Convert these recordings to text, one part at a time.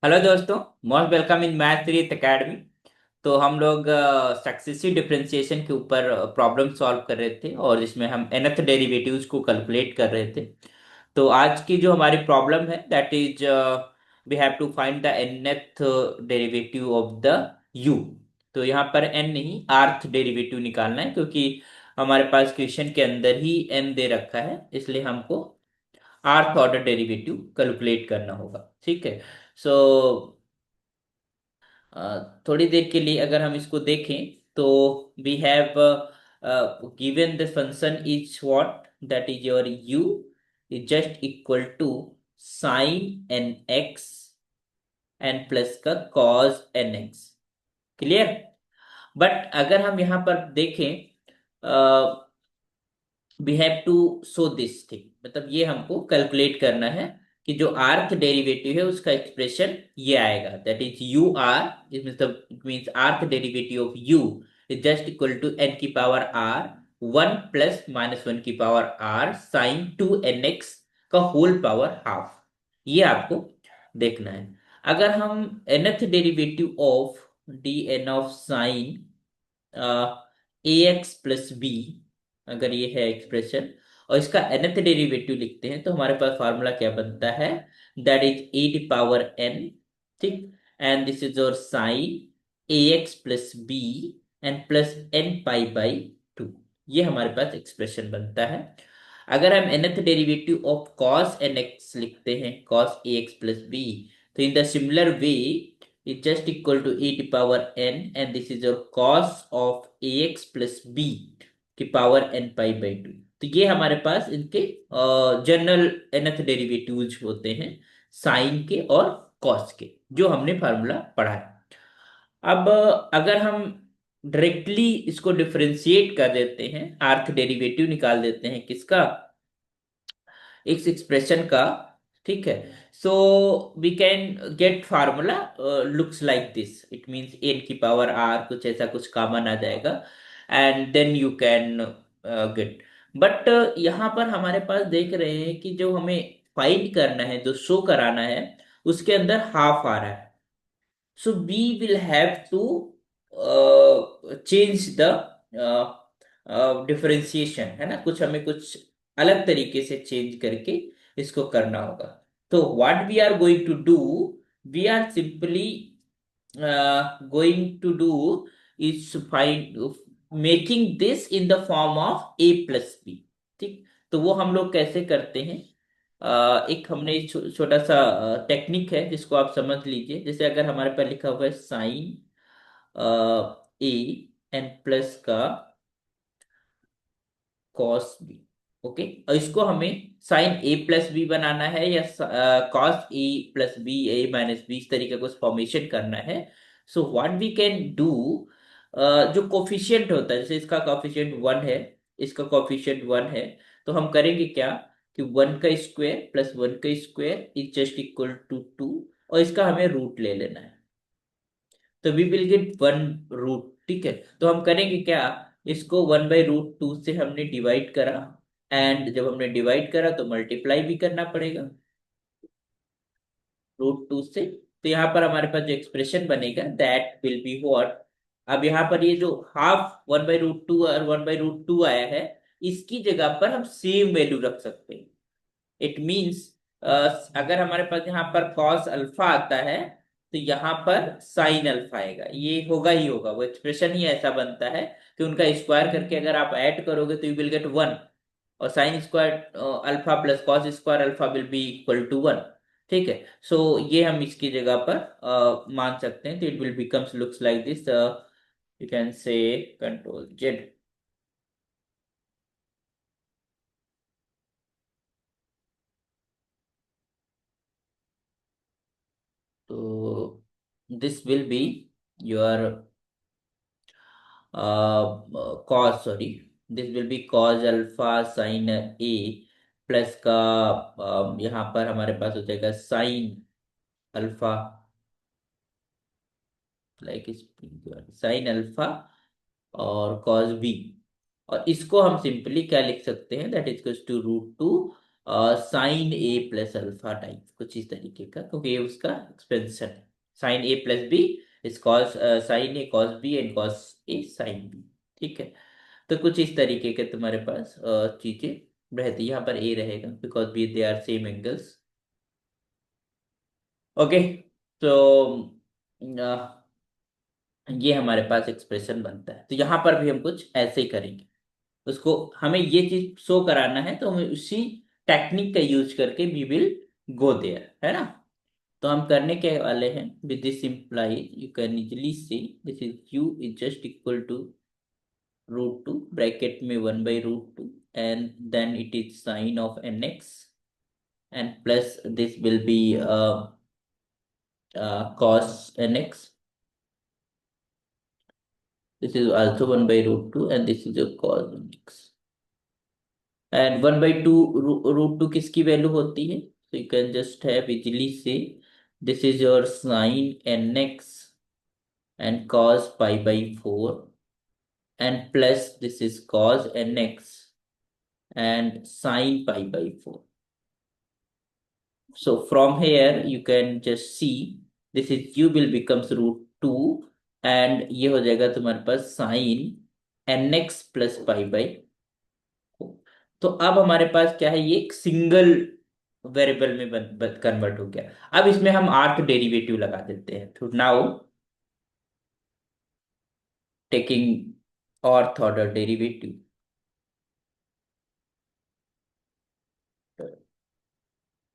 Hello दोस्तों। Most welcome in math three academy. तो हम लोग सक्सेसिव डिफरेंशिएशन के ऊपर प्रॉब्लम सॉल्व कर रहे थे और जिसमें हम nth डेरिवेटिव्स को कैलकुलेट कर रहे थे। तो आज की जो हमारी प्रॉब्लम है that is we have to find the nth derivative of the u। तो यहाँ पर n नहीं rth डेरिवेटिव निकालना है, क्योंकि हमारे पास क्वेश्चन के अंदर ही n दे रखा है, इसलिए हमको rth ऑर्डर डेरिवेटिव कैलकुलेट करना होगा। ठीक है। सो थोड़ी देर के लिए अगर हम इसको देखें तो we have given the function is what, that is your u is just equal to sine n x n plus का cos n x. Clear. But अगर हम यहाँ पर देखें, we have to show this thing, मतलब ये हमको calculate करना है कि जो आर्थ डेरिवेटिव है उसका एक्सप्रेशन ये आएगा, that is u r it means rth derivative of u is just equal to n की power r one plus minus one की power r sine two n x का होल पावर हाफ। ये आपको देखना है। अगर हम nth derivative of D n of sine a x plus b, अगर ये है एक्सप्रेशन और इसका nth डेरिवेटिव लिखते हैं तो हमारे पास फार्मूला क्या बनता है, that is a t power n. ठीक। And this is your sine a x plus b and plus n pi by two. ये हमारे पास एक्सप्रेशन बनता है। अगर हम nth derivative of cos n x लिखते हैं, cos a x plus b, तो in the similar way is just equal to e to power n and this is your cos of ax plus b की power n pi by to. तो ये हमारे पास इनके general nth derivatives होते हैं, sign के और कॉस के, जो हमने फार्मूला पढ़ा है। अब अगर हम डायरेक्टली इसको डिफरेंशिएट कर देते हैं, आर्थ डेरिवेटिव निकाल देते हैं किसका, इस एक्सप्रेशन का। ठीक है। So we can get formula looks like this, it means n की पावर आर, कुछ ऐसा कुछ कॉमन आ जाएगा and then you can get. But यहाँ पर हमारे पास देख रहे हैं कि जो हमें फाइंड करना है, जो शो कराना है, उसके अंदर हाफ आ रहा है। So we will have to change the differentiation, है ना, कुछ हमें कुछ अलग तरीके से चेंज करके इसको करना होगा। तो what we are going to do, we are simply going to do is find making this in the form of a plus b. ठीक। तो वो हम लोग कैसे करते हैं, एक हमने छोटा सा टेक्निक है जिसको आप समझ लीजिए। जैसे अगर हमारे पास लिखा हुआ है साइन ए एन प्लस का कॉस बी। ओके। और इसको हमें साइन ए प्लस बी बनाना है या cos a plus b a minus b, इस तरीके का कुछ फॉर्मेशन करना है। So what we can do, जो कोफिशिएंट होता है, जैसे इसका कोफिशिएंट वन है, इसका कोफिशिएंट वन है, तो हम करेंगे क्या कि वन का स्क्वायर प्लस वन का square is just equal to two, और इसका हमें रूट ले लेना है। तो we will get one root. ठीक है। तो हम करेंगे क्या, इसको वन बाई रूट टू से हमने डिवाइड करा, एंड जब हमने डिवाइड करा तो मल्टीप्लाई भी करना पड़ेगा रूट टू से। तो यहाँ पर हमारे पास जो एक्सप्रेशन बनेगा दैट विल बी व्हाट, अब यहाँ पर ये जो half one by root two और वन बाई रूट टू आया है, इसकी जगह पर हम सेम वैल्यू रख सकते हैं। इट मीन्स अगर हमारे पास यहाँ पर कॉस अल्फा आता है तो यहाँ पर साइन अल्फा आएगा, ये होगा ही होगा, वो एक्सप्रेशन ही ऐसा बनता है कि उनका स्क्वायर करके अगर आप ऐड करोगे तो यू विल गेट वन, और sine square alpha plus cos square alpha will be equal to one. ठीक है। सो ये हम इसकी जगह पर मान सकते हैं, तो it will becomes looks like this, you can say control Z. तो this will be your cos, sorry, this will be cos alpha sine a plus का यहाँ पर हमारे पास हो जाएगा sine alpha, like sine alpha और cos बी। और इसको हम सिंपली क्या लिख सकते हैं, that is two root two sine a plus alpha type कुछ इस तरीके का, क्योंकि ये उसका एक्सपेंशन है। Sine a plus b is cos sine a cos b and cos a sine b. ठीक है। तो कुछ इस तरीके के तुम्हारे पास चीजें रहती, यहाँ पर ए रहेगा because b they are same angles. Okay. तो ये हमारे पास एक्सप्रेशन बनता है, तो यहाँ पर भी हम कुछ ऐसे ही करेंगे। उसको हमें ये चीज शो कराना है, तो हमें उसी टेक्निक का यूज करके वी विल गो देयर, है ना। तो हम करने के वाले हैं, with this implies you can easily see this is u is just equal to √2 bracket में 1/√2, and then it is sine of nx, and plus this will be cos nx. This is also 1/√2 and this is your cos nx. And 1/2 √2 किसकी value होती है? So you can just have easily say this is your sin nx and cos pi/4, and plus this is cos nx and sin pi/4. So from here you can just see this is u will becomes √2, and ये हो जाएगा तुम्हारे पास sin nx plus pi/4। तो अब हमारे पास क्या है, ये एक सिंगल वेरिएबल में कन्वर्ट हो गया। अब इसमें हम आर्क डेरिवेटिव लगा देते हैं। तो नाउ टेकिंग ऑर्थ ऑर्डर डेरिवेटिव,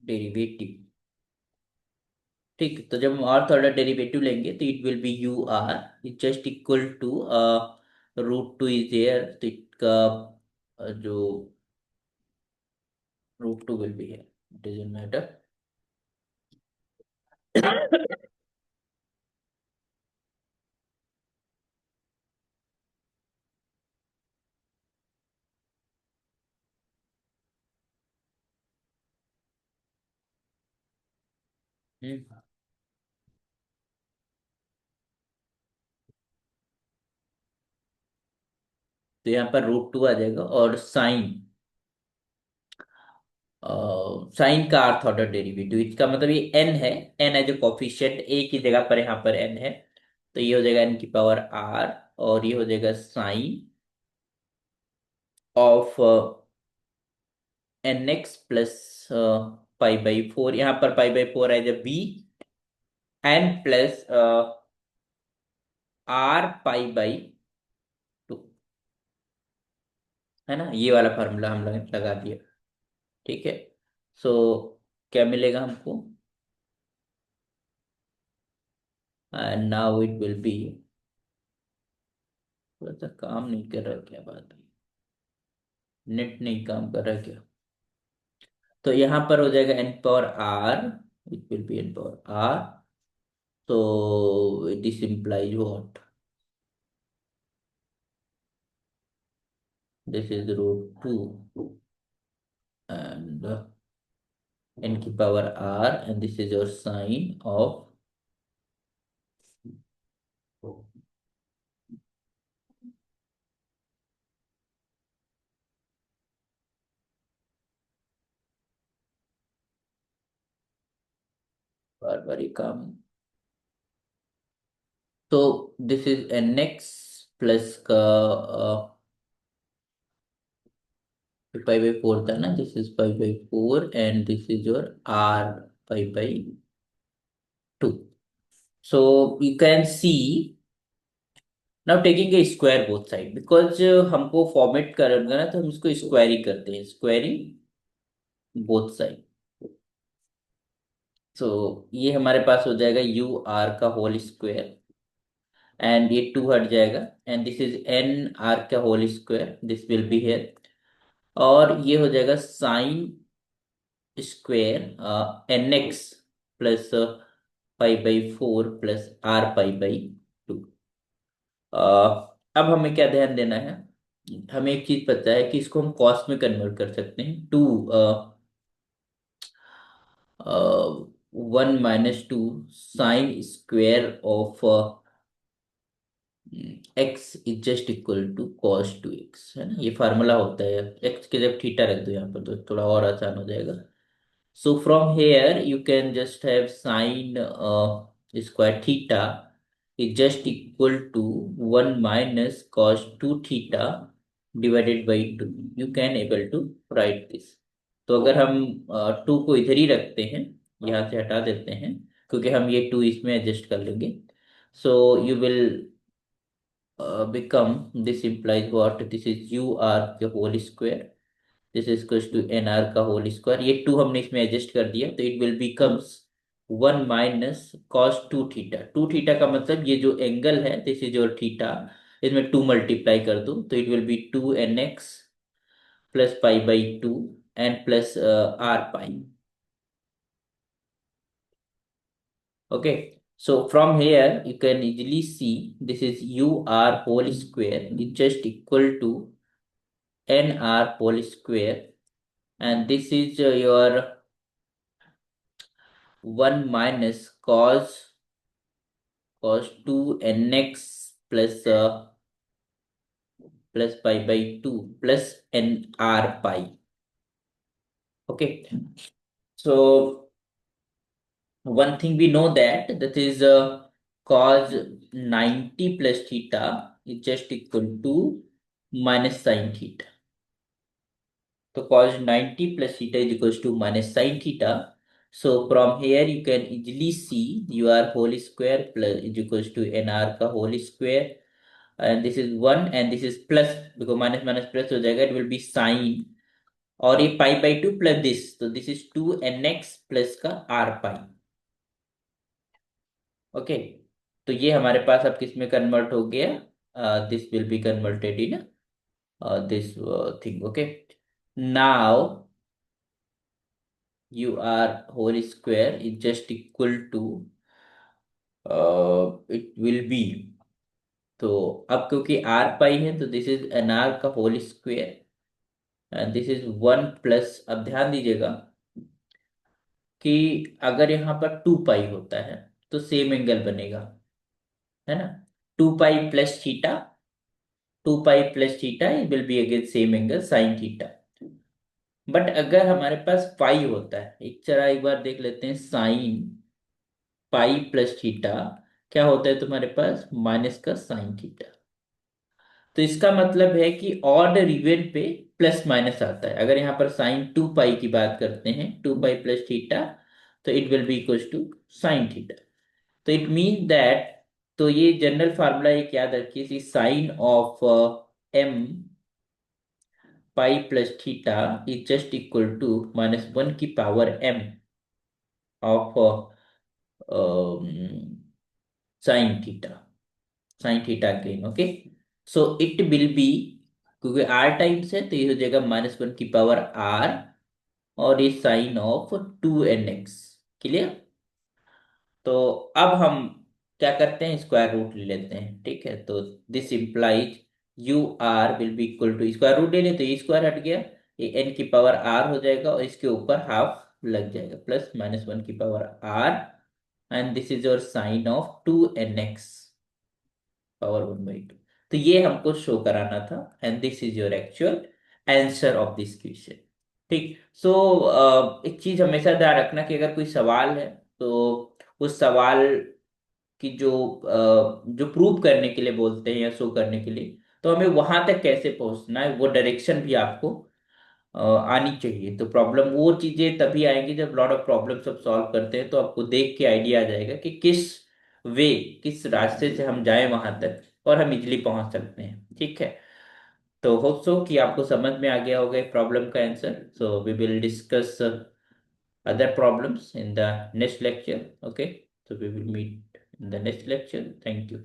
डेरिवेटिव ठीक। तो जब हम अर्थ ऑर्डर डेरिवेटिव लेंगे तो it will be U R is just equal to √2 is there, तो इसका जो √2 विल बी है, डजंट मैटर। तो यहाँ पर √2 आ जाएगा, और साइन साइन का अर्थ ऑर्डर डेरिवेटिव, इसका मतलब ये एन है। एन एज ए कोफिशिएंट ए की जगह पर यहाँ पर एन है, तो ये हो जाएगा एन की पावर आर, और ये हो जाएगा sign of nx plus pi/4, यहाँ पर pi/4 as a b, n plus r pi/2, है ना। ये वाला फार्मूला हम लगा दिया। ठीक है। सो क्या मिलेगा हमको, and now it will B, थोड़ा सा काम नहीं कर रहा, क्या बात है, नेट नहीं काम कर रहा क्या। तो यहाँ पर हो जाएगा N power R, it will be N power R, तो this implies what, this is √2 and n की power r, and this is your sine of बार बार ये काम। तो दिस इज nx प्लस का pi/4 था ना, this is pi/4 and this is your r pi/2। So you can see now taking a square both side, because हमको format करना ना, तो हम इसको स्क्वायर ही करते हैं, स्क्वायरिंग बोथ साइड। सो ये हमारे पास हो जाएगा यू आर का होल स्क्वायर, एंड ये 2 हट जाएगा, and this is N R का whole square, this will be here, और ये हो जाएगा sine square nx plus pi/4 plus r pi/2। अब हमें क्या ध्यान देना है, हमें एक चीज पता है कि इसको हम कॉस में कन्वर्ट कर सकते हैं, 1 - 2 sine square of x is just equal to cos two x, है ना, ये फार्मूला होता है। एक्स के जब थीटा रख दो यहाँ पर तो थोड़ा और आसान हो जाएगा। So from here you can just have sine square theta is just equal to 1 minus cos 2 theta divided by 2. You can able to write this. तो अगर हम 2 को इधर ही रखते हैं, यहाँ से हटा देते हैं, क्योंकि हम ये 2 इसमें एडजस्ट कर लेंगे। So you will become, this implies what, this is u r the whole square, this is equals to n are का होल स्क्वायर, ये टू हमने इसमें एडजस्ट कर दिया तो it will becomes 1 minus cos two theta. Two theta का मतलब ये जो एंगल है दिस इज योर थीटा, इसमें टू मल्टीप्लाई कर दो तो it will be 2 nx plus pi by two and plus r pi. Okay, so from here you can easily see this is u r whole square is just equal to n r whole square, and this is your 1 minus cos 2 nx plus plus pi by 2 plus n r pi. Okay, so one thing we know that is cos 90 plus theta is just equal to minus sin theta. So cos 90 plus theta is equals to minus sin theta. So from here you can easily see ur whole square plus is equals to nr का whole square, and this is 1 and this is plus, because minus minus plus हो जाएगा, it will be sin, और ये पाई by two plus this, तो this is 2 nx plus का r पाई। Okay, तो ये हमारे पास अब किस में कन्वर्ट हो गया, this will be converted in this thing. Okay, now you are whole square is just equal to it will be, तो अब क्योंकि r पाई है तो दिस इज एन आर का whole square and this is 1 plus, अब ध्यान दीजिएगा कि अगर यहाँ पर 2 पाई होता है तो सेम एंगल बनेगा, है ना, 2 pi plus theta, 2 pi plus theta will be again same angle sine theta. But अगर हमारे पास पाई होता है, एक बार देख लेते हैं, साइन पाई प्लस थीटा क्या होता है तुम्हारे पास, माइनस का साइन थीटा। तो इसका मतलब है कि ऑड और इवन पे प्लस माइनस आता है। अगर यहाँ पर साइन 2 पाई की बात करते हैं, 2 पाई प्लस थीटा, तो it will be equal to sine theta. तो इट मीन दैट, तो ये जनरल फार्मूला एक याद रखिए, sine of m pi plus theta is just equal to -1 की power m of sine theta, sine theta again. Okay, so it will be, क्योंकि r times है तो ये हो जाएगा -1 की पावर आर, और ये साइन ऑफ 2 nx। क्लियर, तो अब हम क्या करते हैं, स्क्वायर रूट ले लेते हैं। ठीक है, तो this implies u r will be equal to, square root ले लेते तो ये स्क्वायर हट गया, ये एन की पावर आर हो जाएगा और इसके ऊपर हाफ लग जाएगा, प्लस -1 की power r, and this is your sine of 2 nx power 1/2। तो ये हमको शो कराना था, and this is your actual answer of this question. ठीक, सो एक चीज हमेशा ध्यान रखना कि अगर कोई सवाल है तो उस सवाल की जो प्रूव करने के लिए बोलते हैं या शो करने के लिए, तो हमें वहां तक कैसे पहुंचना है वो डायरेक्शन भी आपको आनी चाहिए। तो प्रॉब्लम वो चीजें तभी आएंगी जब लॉट ऑफ प्रॉब्लम्स आप सॉल्व करते हैं, तो आपको देख के आइडिया आ जाएगा कि किस वे, किस रास्ते से हम जाएं वहां तक और हम इजिली पहुंच सकते हैं। ठीक है, तो होप सो कि आपको समझ में आ गया होगा प्रॉब्लम का answer. So we will discuss other problems in the next lecture. Okay, so we will meet in the next lecture. Thank you.